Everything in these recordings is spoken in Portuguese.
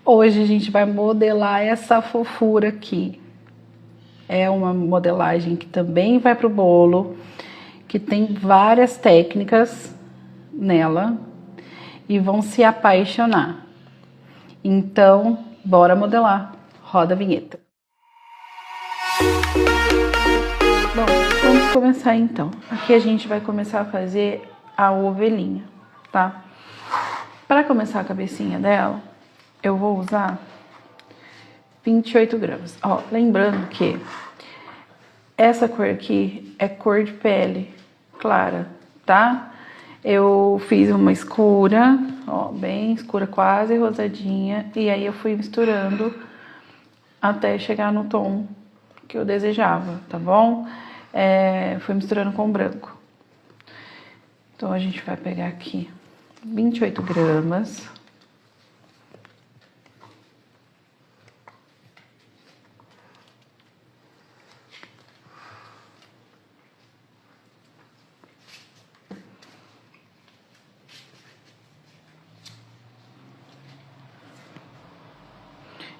Hoje a gente vai modelar essa fofura aqui. É uma modelagem que também vai pro bolo, que tem várias técnicas nela e vão se apaixonar. Então, bora modelar. Roda a vinheta. Bom, vamos começar então. Aqui a gente vai começar a fazer a ovelhinha, tá? Para começar a cabecinha dela, eu vou usar 28 gramas. Ó, lembrando que essa cor aqui é cor de pele clara, tá? Eu fiz uma escura, ó, bem escura, quase rosadinha, e aí eu fui misturando até chegar no tom que eu desejava, tá bom? Fui misturando com branco. Então a gente vai pegar aqui 28 gramas.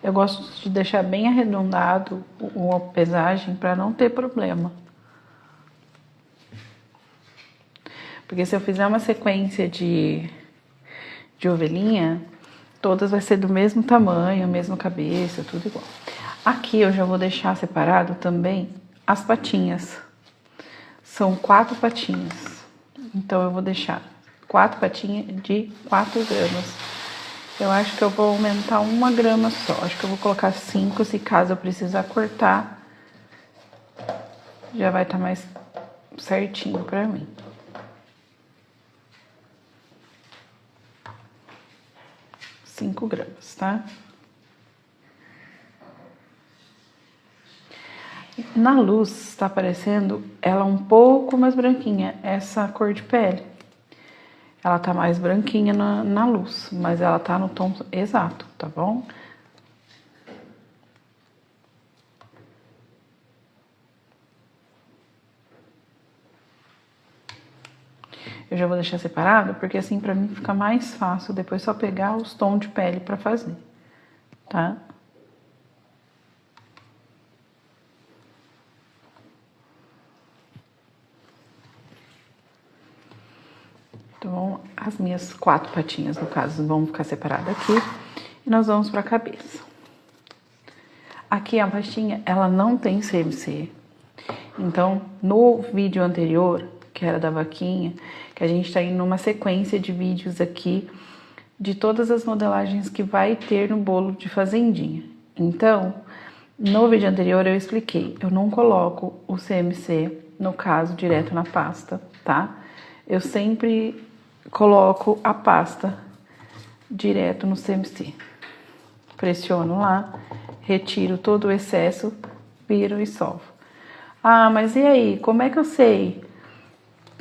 Eu gosto de deixar bem arredondado a pesagem para não ter problema. Porque se eu fizer uma sequência de ovelhinha, todas vai ser do mesmo tamanho, mesma cabeça, tudo igual. Aqui eu já vou deixar separado também as patinhas. São 4 patinhas. Então eu vou deixar 4 patinhas de 4 gramas. Eu acho que eu vou aumentar 1 grama só. Acho que eu vou colocar 5, se caso eu precisar cortar. Já vai estar mais certinho pra mim. Cinco gramas, tá? Na luz, tá aparecendo ela um pouco mais branquinha, essa cor de pele. Ela tá mais branquinha na luz, mas ela tá no tom exato, tá bom? Eu já vou deixar separado, porque assim pra mim fica mais fácil depois só pegar os tons de pele pra fazer, tá? Então, as minhas 4 patinhas, no caso, vão ficar separadas aqui. E nós vamos pra cabeça. Aqui a pastinha, ela não tem CMC. Então, no vídeo anterior, que era da vaquinha, que a gente tá indo numa sequência de vídeos aqui, de todas as modelagens que vai ter no bolo de fazendinha. Então, no vídeo anterior eu expliquei, eu não coloco o CMC, no caso, direto na pasta, tá? Eu sempre coloco a pasta direto no CMC. Pressiono lá, retiro todo o excesso, viro e solvo. Ah, mas e aí, como é que eu sei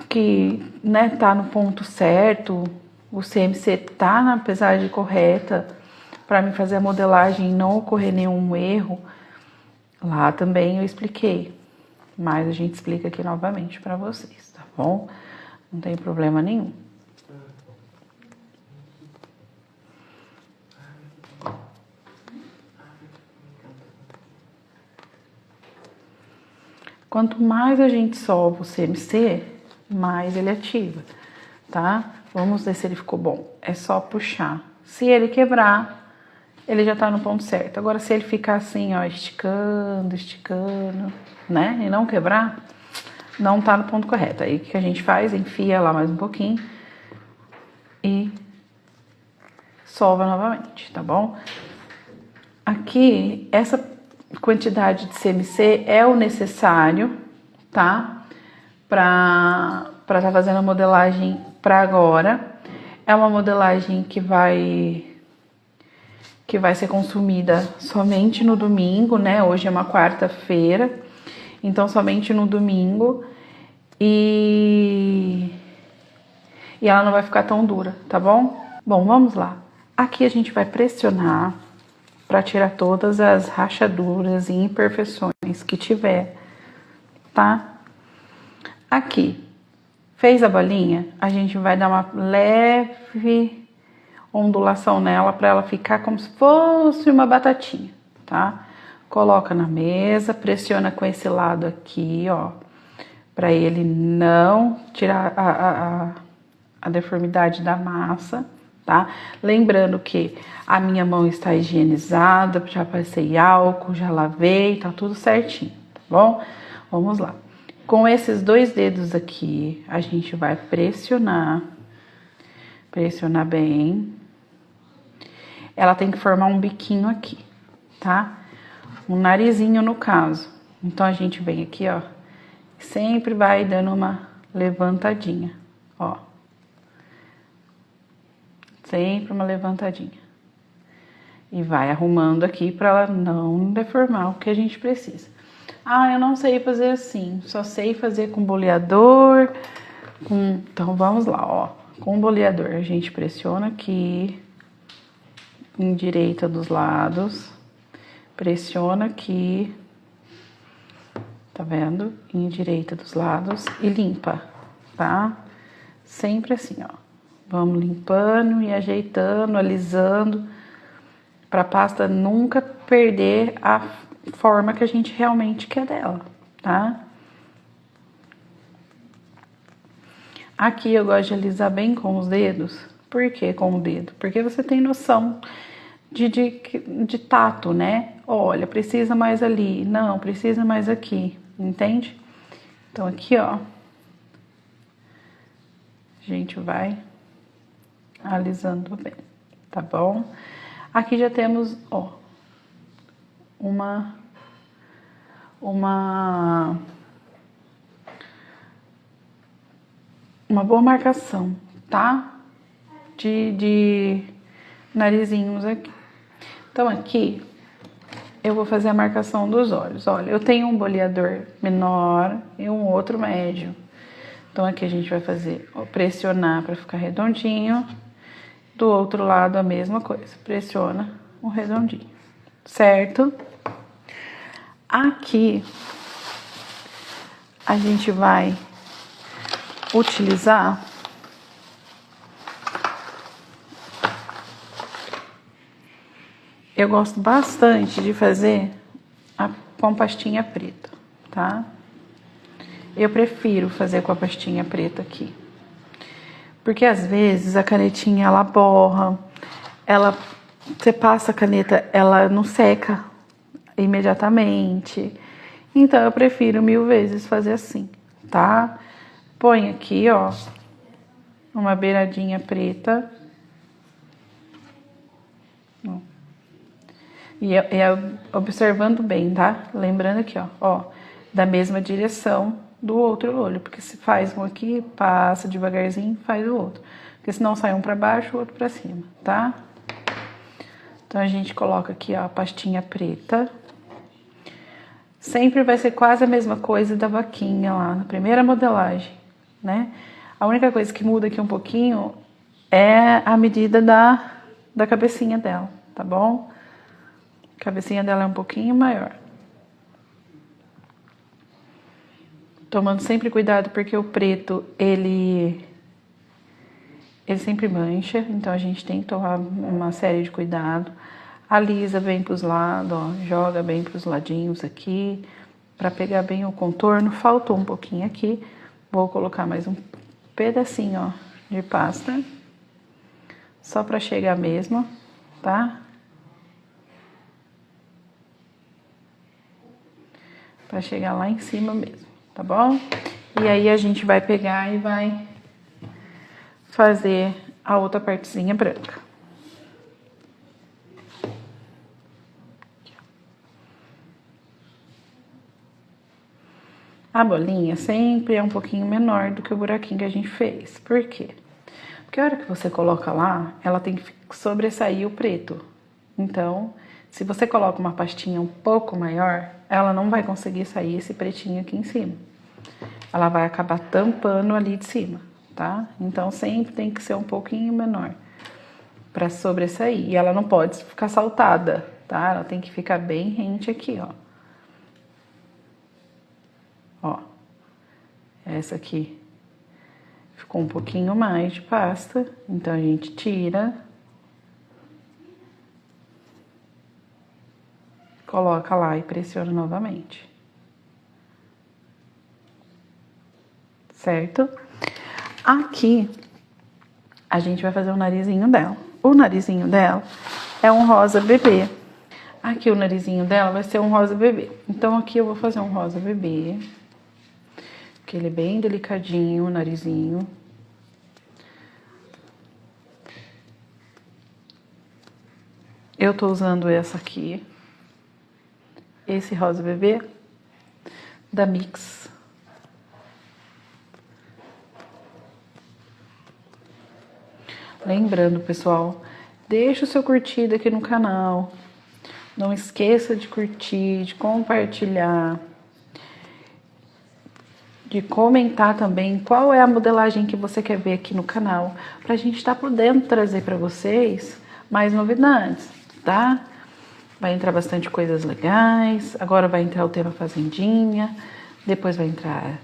que, né, tá no ponto certo, o CMC tá na pesagem correta para me fazer a modelagem e não ocorrer nenhum erro? Lá também eu expliquei, mas a gente explica aqui novamente para vocês, tá bom? Não tem problema nenhum. Quanto mais a gente solva o CMC, mais ele ativa, tá? Vamos ver se ele ficou bom. É só puxar. Se ele quebrar, ele já tá no ponto certo. Agora, se ele ficar assim, ó, esticando, esticando, né? E não quebrar, não tá no ponto correto. Aí, o que a gente faz? Enfia lá mais um pouquinho e solva novamente, tá bom? Aqui, essa quantidade de CMC é o necessário, tá? Pra tá fazendo a modelagem pra agora. É uma modelagem que vai ser consumida somente no domingo, né? Hoje é uma quarta-feira, então somente no domingo. E ela não vai ficar tão dura, tá bom? Bom, vamos lá. Aqui a gente vai pressionar para tirar todas as rachaduras e imperfeições que tiver, tá? Aqui, fez a bolinha, a gente vai dar uma leve ondulação nela para ela ficar como se fosse uma batatinha, tá? Coloca na mesa, pressiona com esse lado aqui, ó, para ele não tirar a deformidade da massa, tá? Lembrando que a minha mão está higienizada, já passei álcool, já lavei, tá tudo certinho, tá bom? Vamos lá. Com esses 2 dedos aqui, a gente vai pressionar bem. Ela tem que formar um biquinho aqui, tá? Um narizinho no caso. Então, a gente vem aqui, ó, sempre vai dando uma levantadinha, ó. Sempre uma levantadinha. E vai arrumando aqui para ela não deformar o que a gente precisa. Ah, eu não sei fazer assim, só sei fazer com boleador. Então, vamos lá, ó. Com o boleador, a gente pressiona aqui, endireita dos lados, pressiona aqui, tá vendo? Endireita dos lados e limpa, tá? Sempre assim, ó. Vamos limpando e ajeitando, alisando, pra pasta nunca perder a forma que a gente realmente quer dela, tá? Aqui eu gosto de alisar bem com os dedos. Por que com o dedo? Porque você tem noção de tato, né? Olha, precisa mais ali, não, precisa mais aqui, entende? Então aqui, ó, a gente vai alisando bem, tá bom? Aqui já temos, ó, uma boa marcação, tá? De narizinhos aqui. Então, aqui, eu vou fazer a marcação dos olhos. Olha, eu tenho um boleador menor e um outro médio. Então, aqui a gente vai fazer, ó, pressionar para ficar redondinho. Do outro lado, a mesma coisa. Pressiona um redondinho, certo? Aqui, a gente vai utilizar eu gosto bastante de fazer com pastinha preta, tá? Eu prefiro fazer com a pastinha preta aqui. Porque às vezes a canetinha ela borra, você passa a caneta, ela não seca imediatamente. Então eu prefiro 1000 vezes fazer assim, tá? Põe aqui, ó, uma beiradinha preta. E observando bem, tá? Lembrando aqui, ó, da mesma direção do outro olho. Porque se faz um aqui, passa devagarzinho, faz o outro. Porque senão sai um pra baixo, o outro pra cima, tá? Então, a gente coloca aqui, ó, a pastinha preta. Sempre vai ser quase a mesma coisa da vaquinha lá, na primeira modelagem, né? A única coisa que muda aqui um pouquinho é a medida da cabecinha dela, tá bom? A cabecinha dela é um pouquinho maior. Tomando sempre cuidado porque o preto, ele sempre mancha, então a gente tem que tomar uma série de cuidado. Alisa bem pros lados, ó, joga bem pros ladinhos aqui, para pegar bem o contorno. Faltou um pouquinho aqui, vou colocar mais um pedacinho, ó, de pasta, só para chegar mesmo, tá? Para chegar lá em cima mesmo, tá bom? E aí a gente vai pegar e vai fazer a outra partezinha branca. A bolinha sempre é um pouquinho menor do que o buraquinho que a gente fez. Por quê? Porque a hora que você coloca lá, ela tem que sobressair o preto. Então, se você coloca uma pastinha um pouco maior, ela não vai conseguir sair esse pretinho aqui em cima. Ela vai acabar tampando ali de cima, tá? Então, sempre tem que ser um pouquinho menor para sobressair. E ela não pode ficar saltada, tá? Ela tem que ficar bem rente aqui, ó. Ó, essa aqui ficou um pouquinho mais de pasta, então a gente tira coloca lá e pressiona novamente. Certo? Aqui, a gente vai fazer o narizinho dela. O narizinho dela é um rosa bebê. Aqui o narizinho dela vai ser um rosa bebê. Então, aqui eu vou fazer um rosa bebê. Que ele é bem delicadinho, o narizinho. Eu tô usando essa aqui. Esse rosa bebê da Mix. Lembrando, pessoal, deixa o seu curtido aqui no canal. Não esqueça de curtir, de compartilhar, de comentar também qual é a modelagem que você quer ver aqui no canal, pra gente estar podendo trazer para vocês mais novidades, tá? Vai entrar bastante coisas legais, agora vai entrar o tema fazendinha, depois vai entrar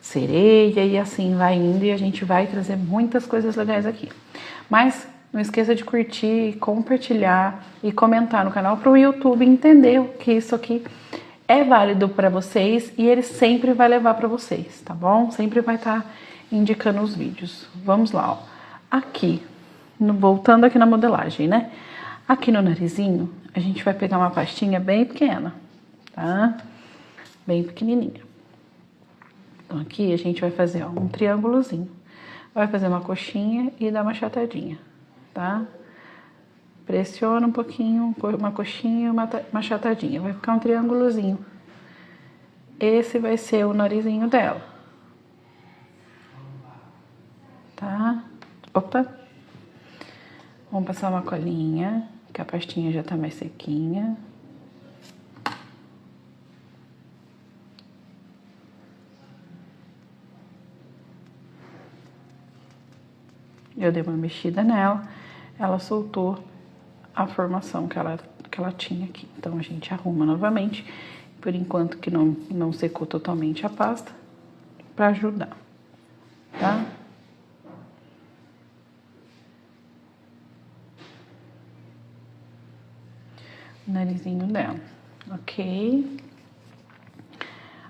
sereia e assim vai indo e a gente vai trazer muitas coisas legais aqui. Mas não esqueça de curtir, compartilhar e comentar no canal para o YouTube entender que isso aqui é válido para vocês e ele sempre vai levar para vocês, tá bom? Sempre vai estar indicando os vídeos. Vamos lá, ó. Aqui, voltando aqui na modelagem, né? Aqui no narizinho, a gente vai pegar uma pastinha bem pequena, tá? Bem pequenininha. Então, aqui a gente vai fazer, ó, um triângulozinho. Vai fazer uma coxinha e dar uma achatadinha, tá? Pressiona um pouquinho, uma coxinha e uma achatadinha. Vai ficar um triângulozinho. Esse vai ser o narizinho dela. Tá? Opa! Vamos passar uma colinha, que a pastinha já tá mais sequinha. Eu dei uma mexida nela, ela soltou a formação que ela tinha aqui. Então, a gente arruma novamente, por enquanto que não secou totalmente a pasta, pra ajudar, tá? O narizinho dela, ok?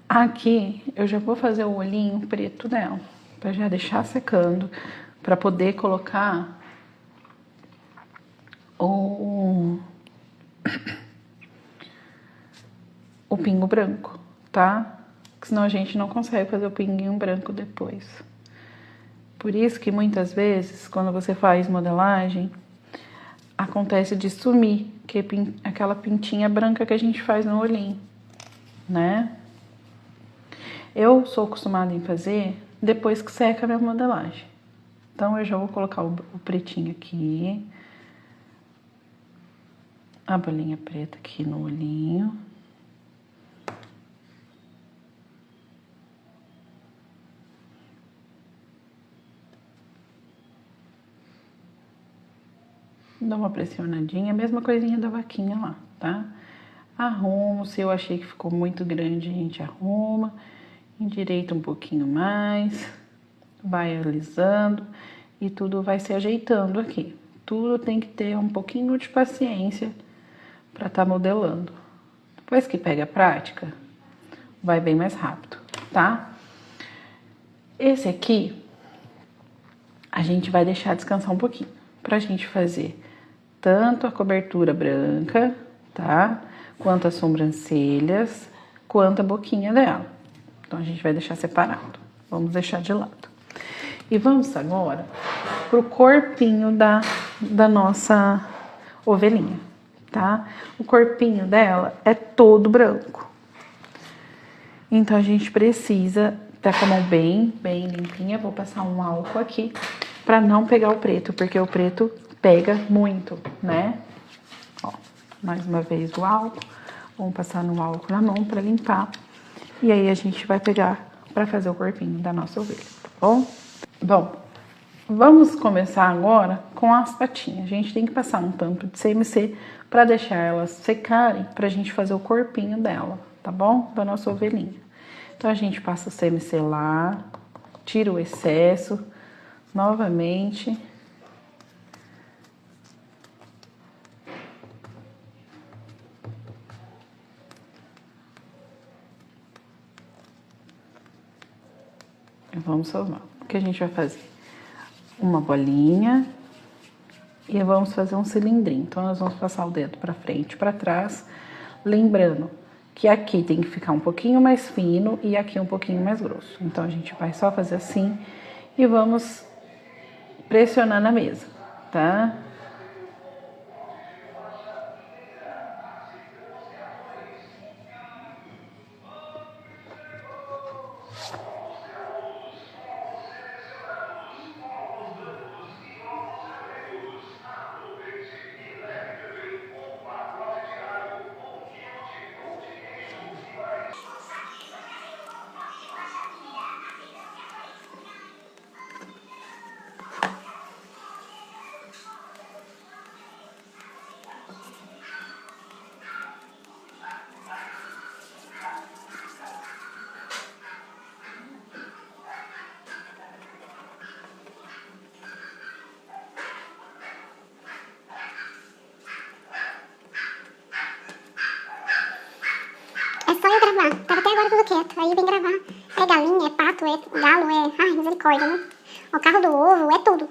Aqui, eu já vou fazer o olhinho preto dela, pra já deixar secando, pra poder colocar o pingo branco, tá? Senão a gente não consegue fazer o pinguinho branco depois. Por isso que muitas vezes, quando você faz modelagem, acontece de sumir, que é aquela pintinha branca que a gente faz no olhinho, né? Eu sou acostumada em fazer depois que seca a minha modelagem. Então, eu já vou colocar o pretinho aqui. A bolinha preta aqui no olhinho. Dá uma pressionadinha, a mesma coisinha da vaquinha lá, tá? Arrumo, se eu achei que ficou muito grande, a gente arruma. Endireita um pouquinho mais. Vai alisando e tudo vai se ajeitando aqui. Tudo tem que ter um pouquinho de paciência para estar modelando. Depois que pega a prática, vai bem mais rápido, tá? Esse aqui, a gente vai deixar descansar um pouquinho, pra gente fazer tanto a cobertura branca, tá? Quanto as sobrancelhas, quanto a boquinha dela. Então, a gente vai deixar separado. Vamos deixar de lado. E vamos agora pro corpinho da nossa ovelhinha, tá? O corpinho dela é todo branco. Então, a gente precisa tá com a mão bem limpinha. Vou passar um álcool aqui pra não pegar o preto, porque o preto pega muito, né? Ó, mais uma vez o álcool. Vamos passar no álcool na mão pra limpar. E aí, a gente vai pegar pra fazer o corpinho da nossa ovelha, tá bom? Bom, vamos começar agora com as patinhas. A gente tem que passar um tampo de CMC pra deixar elas secarem, pra gente fazer o corpinho dela, tá bom? Da nossa ovelhinha. Então, a gente passa o CMC lá, tira o excesso, novamente. Vamos formar. O que a gente vai fazer? Uma bolinha e vamos fazer um cilindrinho. Então, nós vamos passar o dedo pra frente e pra trás, lembrando que aqui tem que ficar um pouquinho mais fino e aqui um pouquinho mais grosso. Então, a gente vai só fazer assim e vamos pressionar na mesa, tá? Tava até agora tudo quieto. Aí vem gravar. É galinha, é pato, é galo, é... Ai, misericórdia, né? O carro do ovo, é tudo.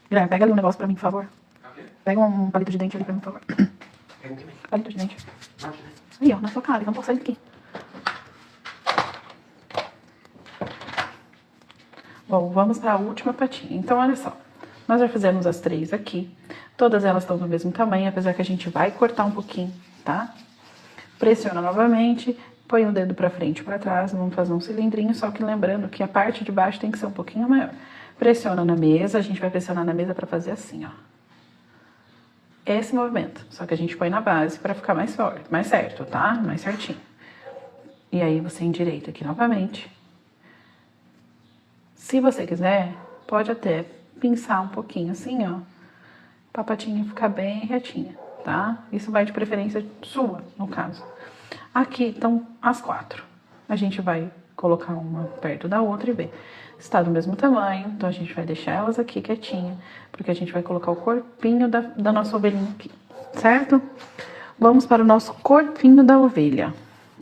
Guilherme, pega ali um negócio pra mim, por favor. Pega um palito de dente ali pra mim, por favor. Pega o que, mãe? Palito de dente. Onde? Aí, ó, na sua cara, eu não posso sair daqui. Bom, vamos para a última patinha. Então, olha só. Nós já fizemos as 3 aqui. Todas elas estão do mesmo tamanho, apesar que a gente vai cortar um pouquinho, tá? Pressiona novamente, põe o dedo pra frente e pra trás, vamos fazer um cilindrinho, só que lembrando que a parte de baixo tem que ser um pouquinho maior. Pressiona na mesa, a gente vai pressionar na mesa pra fazer assim, ó. Esse movimento, só que a gente põe na base pra ficar mais forte, mais certo, tá? Mais certinho. E aí você endireita aqui novamente. Se você quiser, pode até pinçar um pouquinho assim, ó, pra patinha ficar bem retinha, tá? Isso vai de preferência sua, no caso. Aqui estão as 4. A gente vai colocar uma perto da outra e ver se está do mesmo tamanho. Então, a gente vai deixar elas aqui quietinha, porque a gente vai colocar o corpinho da nossa ovelhinha aqui, certo? Vamos para o nosso corpinho da ovelha.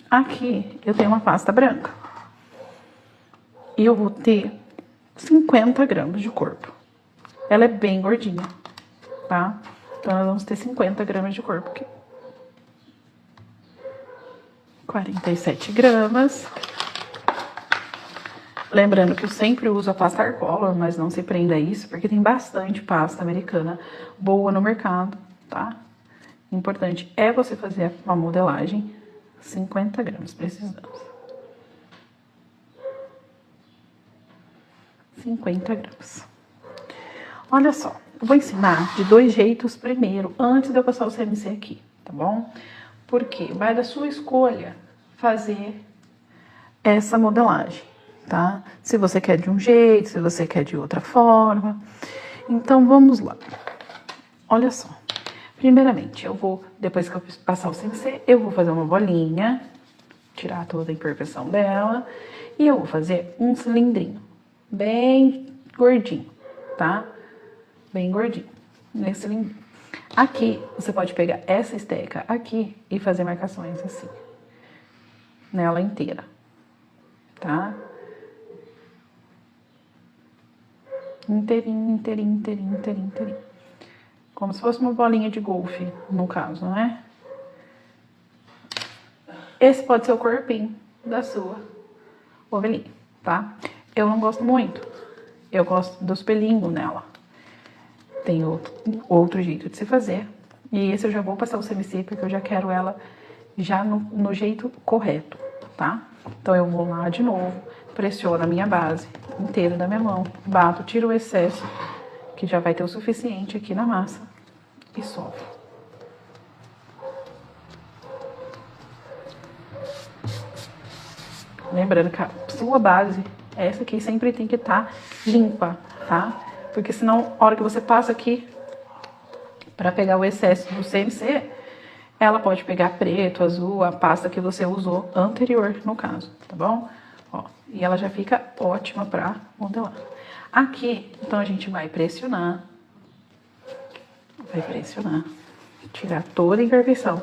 Aqui eu tenho uma pasta branca. E eu vou ter 50 gramas de corpo. Ela é bem gordinha, tá? Então, nós vamos ter 50 gramas de corpo aqui. 47 gramas. Lembrando que eu sempre uso a pasta Arcolor, mas não se prenda a isso, porque tem bastante pasta americana boa no mercado, tá? Importante é você fazer uma modelagem. 50 gramas precisamos. 50 gramas. Olha só, eu vou ensinar de 2 jeitos primeiro, antes de eu passar o CMC aqui, tá bom? Porque vai da sua escolha fazer essa modelagem, tá? Se você quer de um jeito, se você quer de outra forma. Então, vamos lá. Olha só. Primeiramente, eu vou, depois que eu passar o CMC, eu vou fazer uma bolinha, tirar toda a imperfeição dela, e eu vou fazer um cilindrinho, bem gordinho, tá? Bem gordinho, nesse cilindrinho. Aqui, você pode pegar essa esteca aqui e fazer marcações assim, nela inteira, tá? Inteirinho, inteirinho, inteirinho, inteirinho, inteirinho. Como se fosse uma bolinha de golfe, no caso, né? Esse pode ser o corpinho da sua ovelhinha, tá? Eu não gosto muito. Eu gosto dos pelinhos nela. Tem outro jeito de se fazer. E esse eu já vou passar o CMC, porque eu já quero ela já no jeito correto, tá? Então, eu vou lá de novo, pressiono a minha base inteira da minha mão, bato, tiro o excesso, que já vai ter o suficiente aqui na massa, e sovo. Lembrando que a sua base, essa aqui, sempre tem que estar limpa, tá? Porque senão, a hora que você passa aqui, para pegar o excesso do CMC, ela pode pegar preto, azul, a pasta que você usou anterior, no caso, tá bom? Ó, e ela já fica ótima pra modelar. Aqui, então, a gente vai pressionar, tirar toda a imperfeição.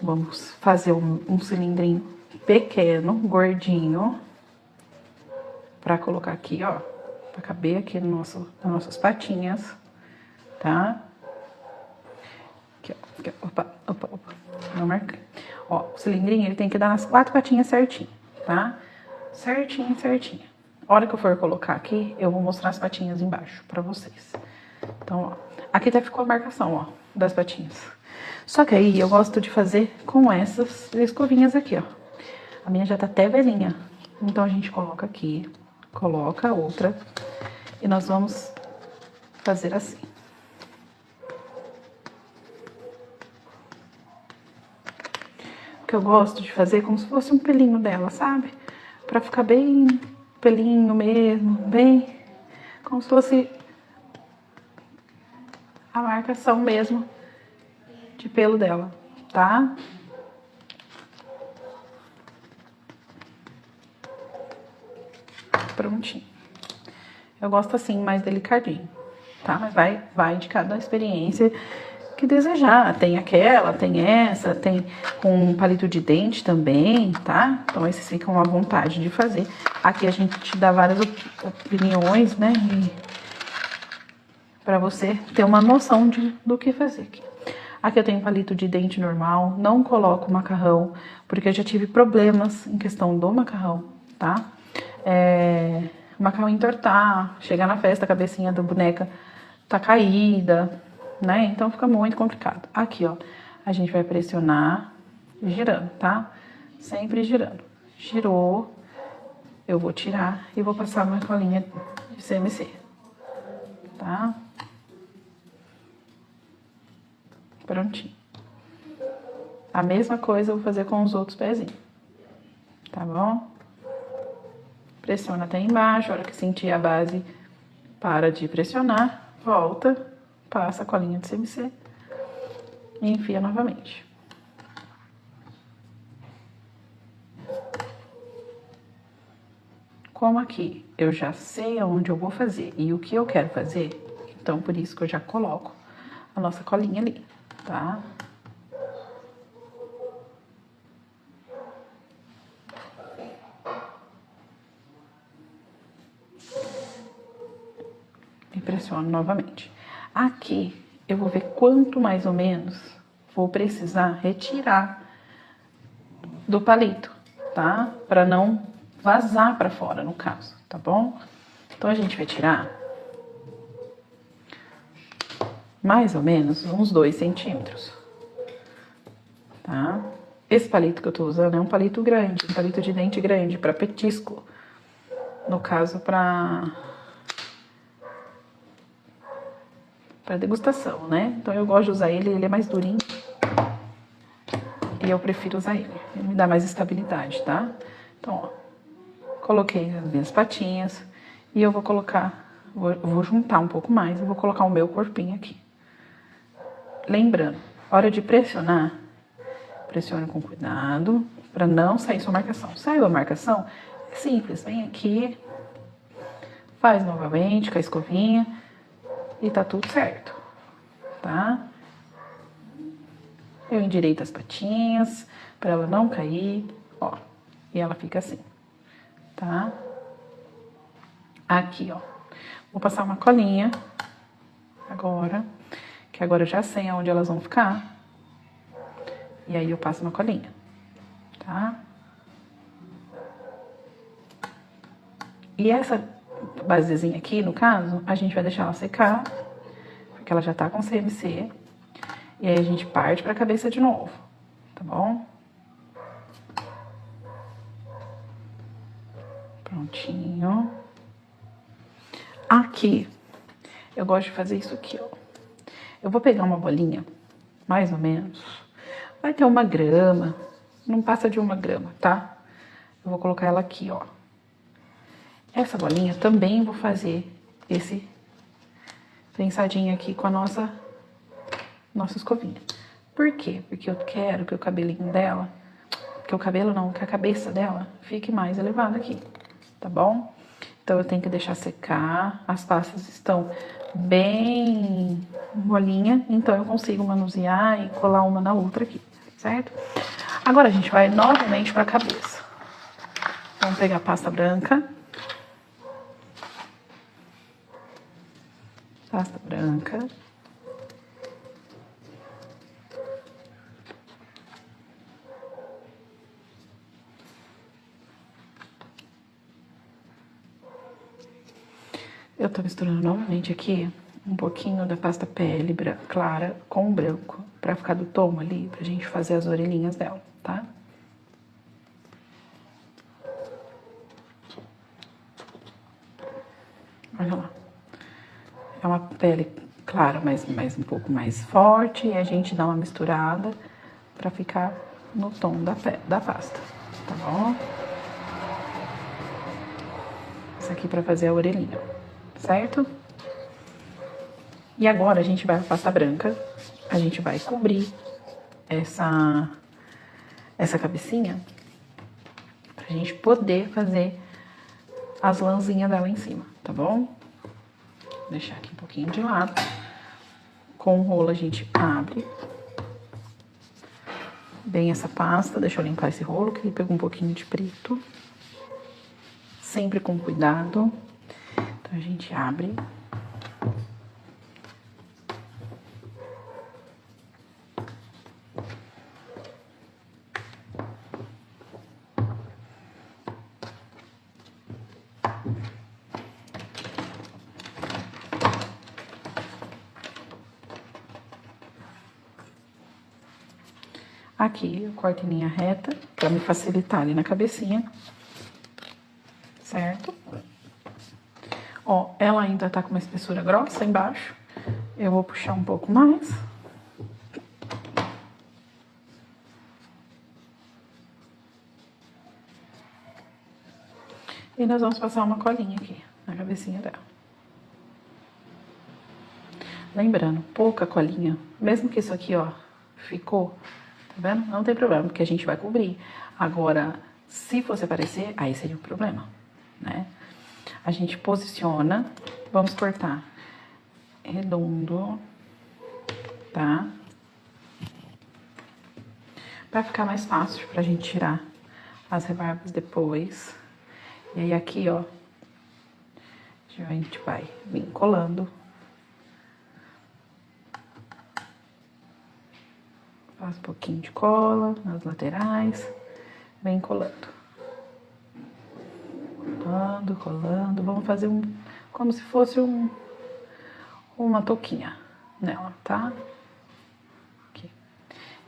Vamos fazer um cilindrinho pequeno, gordinho, pra colocar aqui, ó, pra caber aqui nas nossas patinhas, tá? Aqui, ó, aqui, opa, não marquei. Ó, o cilindrinho, ele tem que dar nas 4 patinhas certinho, tá? Certinho. A hora que eu for colocar aqui, eu vou mostrar as patinhas embaixo pra vocês. Então, ó, aqui até ficou a marcação, ó, das patinhas. Só que aí, eu gosto de fazer com essas escovinhas aqui, ó. A minha já tá até velhinha. Então, a gente coloca aqui, coloca a outra, e nós vamos fazer assim. Que eu gosto de fazer como se fosse um pelinho dela, sabe? Pra ficar bem pelinho mesmo, bem como se fosse a marcação mesmo de pelo dela, tá? Prontinho. Eu gosto assim, mais delicadinho, tá? Mas vai de cada experiência que desejar. Tem aquela, tem essa, tem com um palito de dente também, tá? Então, esses ficam à vontade de fazer. Aqui a gente te dá várias opiniões, né? Pra você ter uma noção do que fazer aqui. Aqui eu tenho palito de dente normal, não coloco macarrão, porque eu já tive problemas em questão do macarrão, tá? O macarrão entortar, chegar na festa, a cabecinha da boneca tá caída, né? Então fica muito complicado. Aqui, ó, a gente vai pressionar, girando, tá? Sempre girando. Girou, eu vou tirar e vou passar uma colinha de CMC, tá? Prontinho. A mesma coisa eu vou fazer com os outros pezinhos, tá bom? Pressiona até embaixo, a hora que sentir a base, para de pressionar, volta, passa a colinha de CMC e enfia novamente. Como aqui eu já sei aonde eu vou fazer e o que eu quero fazer, então por isso que eu já coloco a nossa colinha ali, tá? E pressiono novamente. Aqui eu vou ver quanto mais ou menos vou precisar retirar do palito, tá? Pra não vazar pra fora, no caso, tá bom? Então, a gente vai tirar mais ou menos uns 2 centímetros, tá? Esse palito que eu tô usando é um palito grande, um palito de dente grande pra petisco. No caso, pra degustação, né? Então, eu gosto de usar ele é mais durinho. E eu prefiro usar ele me dá mais estabilidade, tá? Então, ó, coloquei as minhas patinhas e eu vou colocar, vou juntar um pouco mais, eu vou colocar o meu corpinho aqui. Lembrando, hora de pressionar, pressione com cuidado, pra não sair sua marcação. Saiu a marcação, é simples, vem aqui, faz novamente com a escovinha e tá tudo certo, tá? Eu endireito as patinhas pra ela não cair, ó, e ela fica assim, tá? Aqui, ó, vou passar uma colinha agora, que agora eu já sei aonde elas vão ficar. E aí eu passo uma colinha, tá? E essa basezinha aqui, no caso, a gente vai deixar ela secar, porque ela já tá com CMC. E aí a gente parte pra cabeça de novo, tá bom? Prontinho. Aqui, eu gosto de fazer isso aqui, ó. Eu vou pegar uma bolinha, mais ou menos, vai ter 1 grama, não passa de 1 grama, tá? Eu vou colocar ela aqui, ó. Essa bolinha também vou fazer esse prensadinho aqui com a nossa escovinha. Por quê? Porque eu quero que o cabelinho dela, que o cabelo não, que a cabeça dela fique mais elevada aqui, tá bom? Então, eu tenho que deixar secar, as pastas estão bem molinha, então eu consigo manusear e colar uma na outra aqui, certo? Agora, a gente vai novamente para a cabeça. Vamos pegar a pasta branca. Pasta branca. Eu tô misturando novamente aqui um pouquinho da pasta pele clara com branco, pra ficar do tom ali, pra gente fazer as orelhinhas dela, tá? Olha lá. É uma pele clara, mas um pouco mais forte, e a gente dá uma misturada pra ficar no tom da pasta, tá bom? Isso aqui pra fazer a orelhinha, certo? E agora a gente vai pra pasta branca, a gente vai cobrir essa cabecinha pra gente poder fazer as lãzinhas dela em cima, tá bom? Vou deixar aqui um pouquinho de lado. Com o rolo a gente abre bem essa pasta. Deixa eu limpar esse rolo que ele pegou um pouquinho de preto. Sempre com cuidado. Então a gente abre. Aqui eu corto em linha reta pra me facilitar ali na cabecinha, certo? Ó, ela ainda tá com uma espessura grossa embaixo. Eu vou puxar um pouco mais. E nós vamos passar uma colinha aqui na cabecinha dela. Lembrando, pouca colinha. Mesmo que isso aqui, ó, ficou, tá vendo? Não tem problema, porque a gente vai cobrir. Agora, se fosse aparecer, aí seria um problema, né? A gente posiciona, vamos cortar redondo, tá? Pra ficar mais fácil pra gente tirar as rebarbas depois. E aí aqui, ó, a gente vai vir colando. Faz um pouquinho de cola nas laterais, vem colando. Colando, colando. Vamos fazer como se fosse uma touquinha nela, tá? Aqui.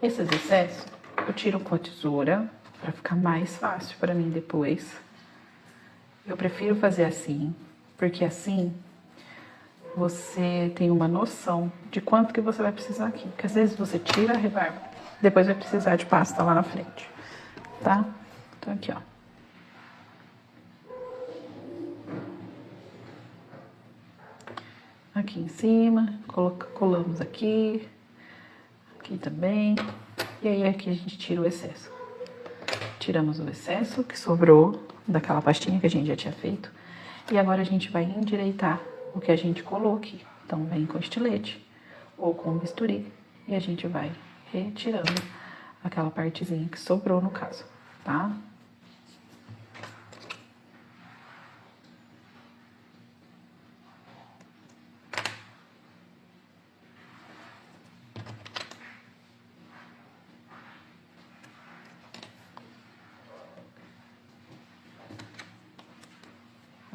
Esses excessos eu tiro com a tesoura pra ficar mais fácil pra mim depois. Eu prefiro fazer assim, porque assim você tem uma noção de quanto que você vai precisar aqui. Porque às vezes você tira a rebarba, depois vai precisar de pasta lá na frente, tá? Então aqui, ó. Aqui em cima, colamos aqui, aqui também. E aí aqui a gente tira o excesso. Tiramos o excesso que sobrou daquela pastinha que a gente já tinha feito. E agora a gente vai endireitar o que a gente colou aqui. Então, vem com estilete ou com bisturi e a gente vai retirando aquela partezinha que sobrou no caso, tá?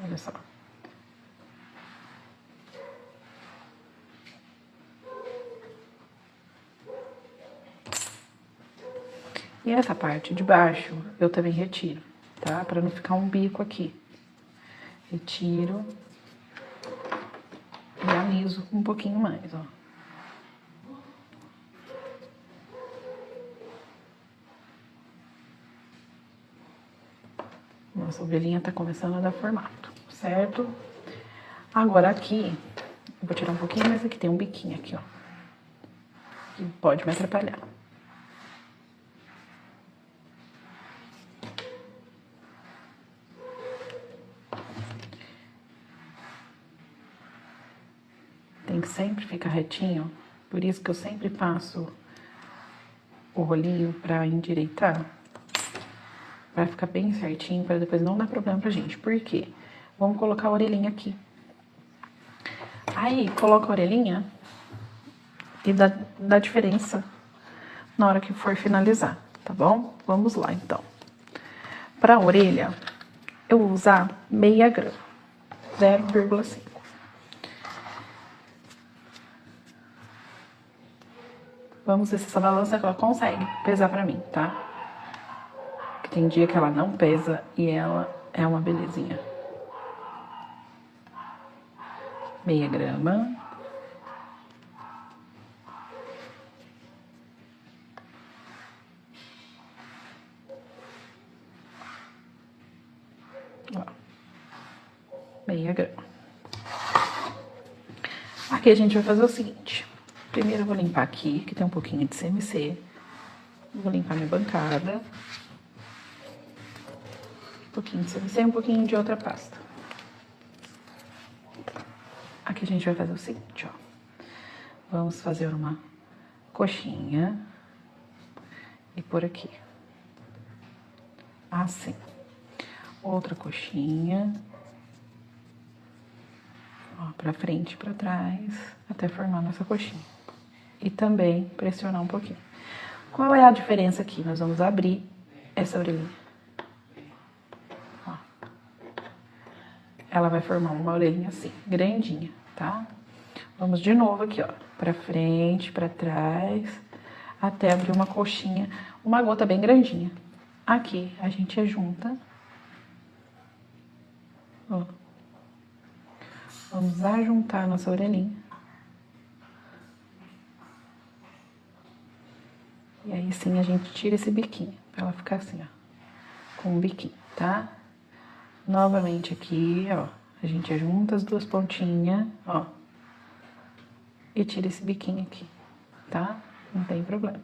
Olha só. E essa parte de baixo eu também retiro, tá? Pra não ficar um bico aqui. Retiro e aliso um pouquinho mais, ó. Nossa ovelhinha tá começando a dar formato, certo? Agora aqui, eu vou tirar um pouquinho, mas aqui tem um biquinho aqui, ó. Que pode me atrapalhar. tem que sempre ficar retinho. Por isso que eu sempre passo o rolinho pra endireitar. Pra ficar bem certinho, pra depois não dar problema pra gente. Por quê? Vamos colocar a orelhinha aqui. Aí, coloca a orelhinha e dá diferença na hora que for finalizar, tá bom? Vamos lá, então. Pra orelha, eu vou usar meia grama, 0,5. Vamos ver se essa balança ela consegue pesar pra mim, tá? Porque tem dia que ela não pesa e ela é uma belezinha. Meia grama. Ó. Meia grama. Aqui a gente vai fazer o seguinte. Primeiro eu vou limpar aqui, que tem um pouquinho de CMC. Vou limpar minha bancada. Um pouquinho de CMC e um pouquinho de outra pasta. Aqui a gente vai fazer o seguinte, ó. Vamos fazer uma coxinha. E por aqui. Assim. Outra coxinha. Ó, pra frente e pra trás, até formar nossa coxinha. E também pressionar um pouquinho. Qual é a diferença aqui? Nós vamos abrir essa orelhinha. Ó. Ela vai formar uma orelhinha assim, grandinha, tá? Vamos de novo aqui, ó. Pra frente, pra trás, até abrir uma coxinha, uma gota bem grandinha. Aqui a gente ajunta. Ó. Vamos ajuntar a nossa orelhinha. E aí sim a gente tira esse biquinho, pra ela ficar assim, ó, com um biquinho, tá? Novamente aqui, ó, a gente ajunta as duas pontinhas, ó, e tira esse biquinho aqui, tá? Não tem problema.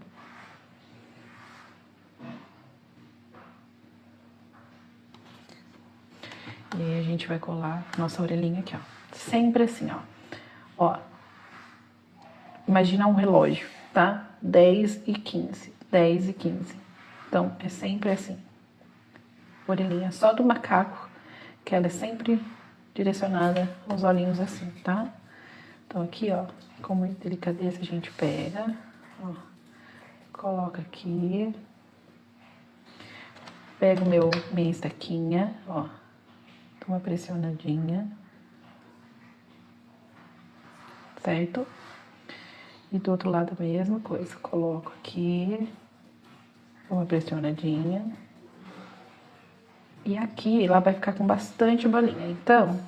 E aí a gente vai colar nossa orelhinha aqui, ó. Sempre assim, ó. Ó. Imagina um relógio, tá? 10 e 15. 10 e 15. Então, é sempre assim. Orelhinha só do macaco, que ela é sempre direcionada aos olhinhos assim, tá? Então, aqui, ó, com muita delicadeza a gente pega, ó. Coloca aqui. Pego minha estaquinha, ó. Dou uma pressionadinha. Certo? E do outro lado a mesma coisa. Coloco aqui. Uma pressionadinha. E aqui ela vai ficar com bastante bolinha. Então,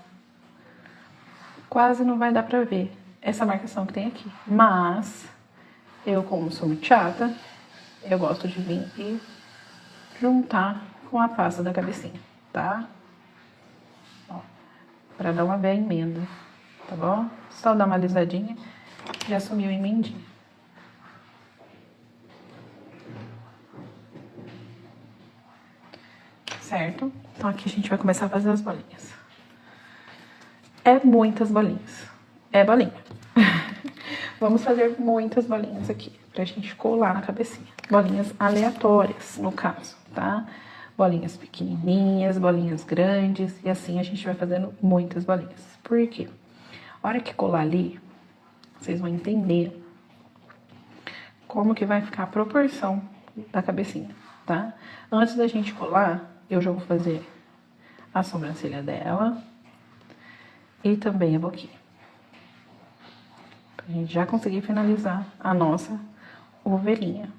quase não vai dar pra ver essa marcação que tem aqui. Mas, eu como sou muito chata, eu gosto de vir e juntar com a pasta da cabecinha, tá? Ó, pra dar uma bela emenda, tá bom? Só dar uma alisadinha, já sumiu a emendinha. Certo? Então aqui a gente vai começar a fazer as bolinhas. É muitas bolinhas. É bolinha. Vamos fazer muitas bolinhas aqui, pra gente colar na cabecinha. Bolinhas aleatórias, no caso, tá? Bolinhas pequenininhas, bolinhas grandes, e assim a gente vai fazendo muitas bolinhas. Por quê? A hora que colar ali, vocês vão entender como que vai ficar a proporção da cabecinha, tá? Antes da gente colar, eu já vou fazer a sobrancelha dela e também a boquinha. Pra gente já conseguir finalizar a nossa ovelhinha.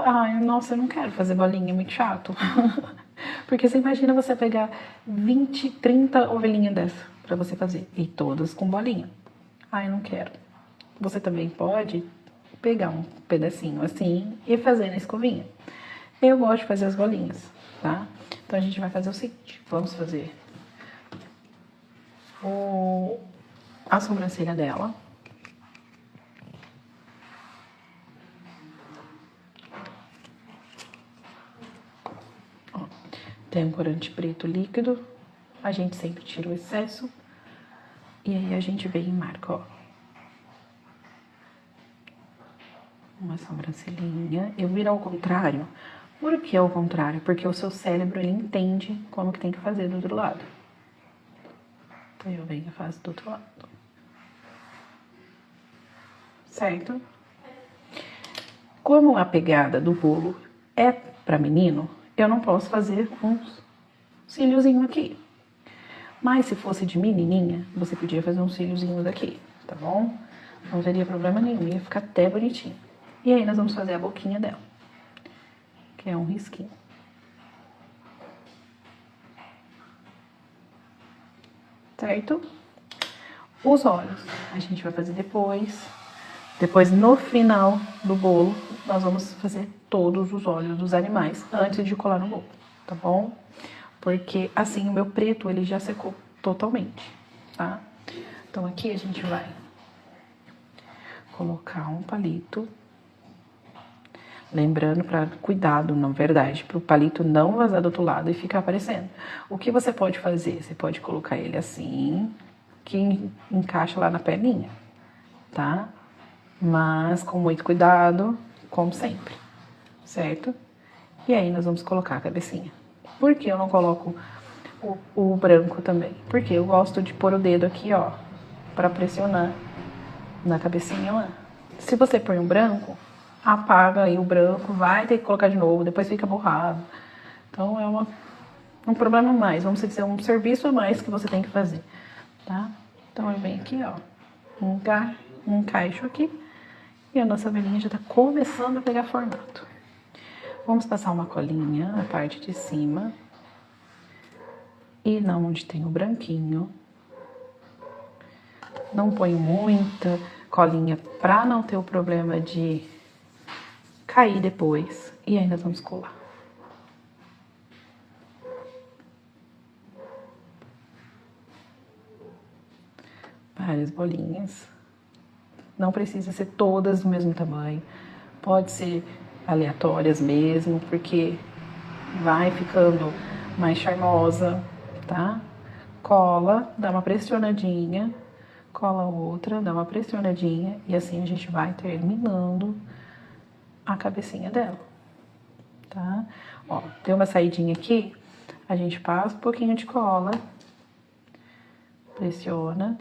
Ai, nossa, eu não quero fazer bolinha, é muito chato. Porque você imagina você pegar 20, 30 ovelhinhas dessa pra você fazer. E todas com bolinha. Ai, eu não quero. Você também pode pegar um pedacinho assim e fazer na escovinha. Eu gosto de fazer as bolinhas, tá? Então a gente vai fazer o seguinte. Vamos fazer a sobrancelha dela. Ó, tem um corante preto líquido. A gente sempre tira o excesso. E aí a gente vem e marca, ó. Uma sobrancelhinha. Eu viro ao contrário. Por que ao contrário? Porque o seu cérebro, ele entende como que tem que fazer do outro lado. Então, eu venho e faço do outro lado. Certo? Como a pegada do bolo é pra menino, eu não posso fazer uns cíliozinhos aqui. Mas se fosse de menininha, você podia fazer uns cíliozinhos aqui, tá bom? Não teria problema nenhum, ia ficar até bonitinho. E aí nós vamos fazer a boquinha dela, que é um risquinho. Certo? Os olhos, a gente vai fazer depois. Depois, no final do bolo, nós vamos fazer todos os olhos dos animais antes de colar no bolo, tá bom? Porque assim o meu preto, ele já secou totalmente, tá? Então aqui a gente vai colocar um palito. Lembrando, para cuidado, na verdade, para o palito não vazar do outro lado e ficar aparecendo. O que você pode fazer? Você pode colocar ele assim, que encaixa lá na perninha, tá? Mas com muito cuidado, como sempre, certo? E aí nós vamos colocar a cabecinha. Por que eu não coloco o branco também? Porque eu gosto de pôr o dedo aqui, ó, para pressionar na cabecinha lá. Se você põe um branco, apaga aí o branco, vai ter que colocar de novo, depois fica borrado. Então é um problema a mais, vamos dizer, um serviço a mais que você tem que fazer, tá? Então eu venho aqui, ó, encaixo aqui e a nossa velhinha já tá começando a pegar formato. Vamos passar uma colinha na parte de cima e não onde tem o branquinho. Não põe muita colinha pra não ter o problema de cair depois. E aí nós vamos colar. Várias bolinhas. Não precisa ser todas do mesmo tamanho. Pode ser aleatórias mesmo, porque vai ficando mais charmosa, tá? Cola, dá uma pressionadinha, cola outra, dá uma pressionadinha e assim a gente vai terminando a cabecinha dela, tá? Ó, tem uma saidinha aqui, a gente passa um pouquinho de cola, pressiona.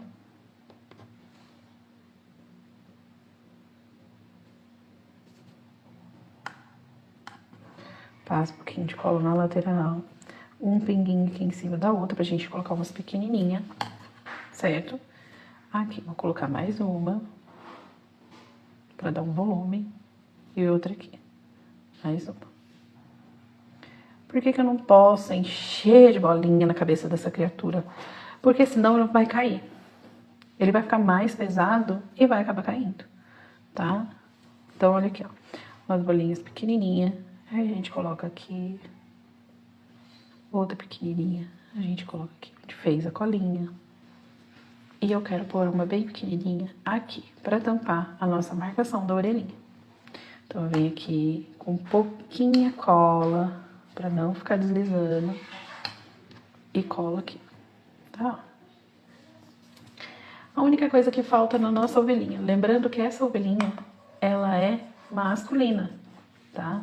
Passa um pouquinho de cola na lateral, um pinguinho aqui em cima da outra pra gente colocar umas pequenininhas, certo? Aqui, vou colocar mais uma pra dar um volume e outra aqui, mais uma. Por que que eu não posso encher de bolinha na cabeça dessa criatura? Porque senão ele vai cair. Ele vai ficar mais pesado e vai acabar caindo, tá? Então, olha aqui, ó, umas bolinhas pequenininhas. Aí a gente coloca aqui, outra pequenininha, a gente coloca aqui, a gente fez a colinha. E eu quero pôr uma bem pequenininha aqui, pra tampar a nossa marcação da orelhinha. Então eu venho aqui com pouquinha cola, pra não ficar deslizando, e colo aqui, tá? A única coisa que falta na nossa ovelhinha, lembrando que essa ovelhinha, ela é masculina, tá?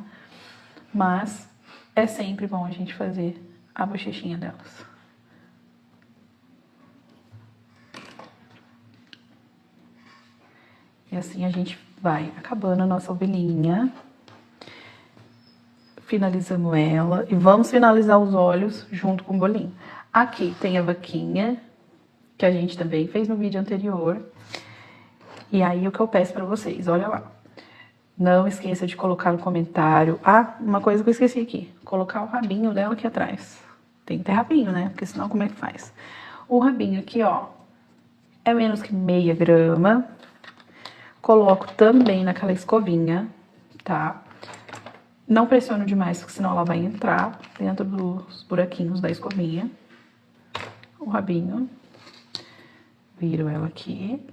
Mas é sempre bom a gente fazer a bochechinha delas. E assim a gente vai acabando a nossa ovelhinha. Finalizamos ela e vamos finalizar os olhos junto com o bolinho. Aqui tem a vaquinha, que a gente também fez no vídeo anterior. E aí o que eu peço pra vocês, olha lá. Não esqueça de colocar no comentário. Ah, uma coisa que eu esqueci aqui. Colocar o rabinho dela aqui atrás. Tem que ter rabinho, né? Porque senão como é que faz? O rabinho aqui, ó, é menos que meia grama. Coloco também naquela escovinha, tá? Não pressiono demais, porque senão ela vai entrar dentro dos buraquinhos da escovinha. O rabinho. Viro ela aqui.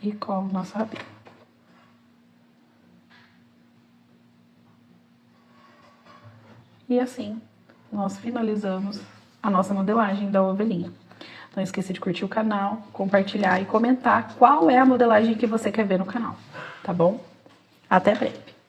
E colo nossa rabinho. E assim, nós finalizamos a nossa modelagem da ovelhinha. Não esqueça de curtir o canal, compartilhar e comentar qual é a modelagem que você quer ver no canal, tá bom? Até breve!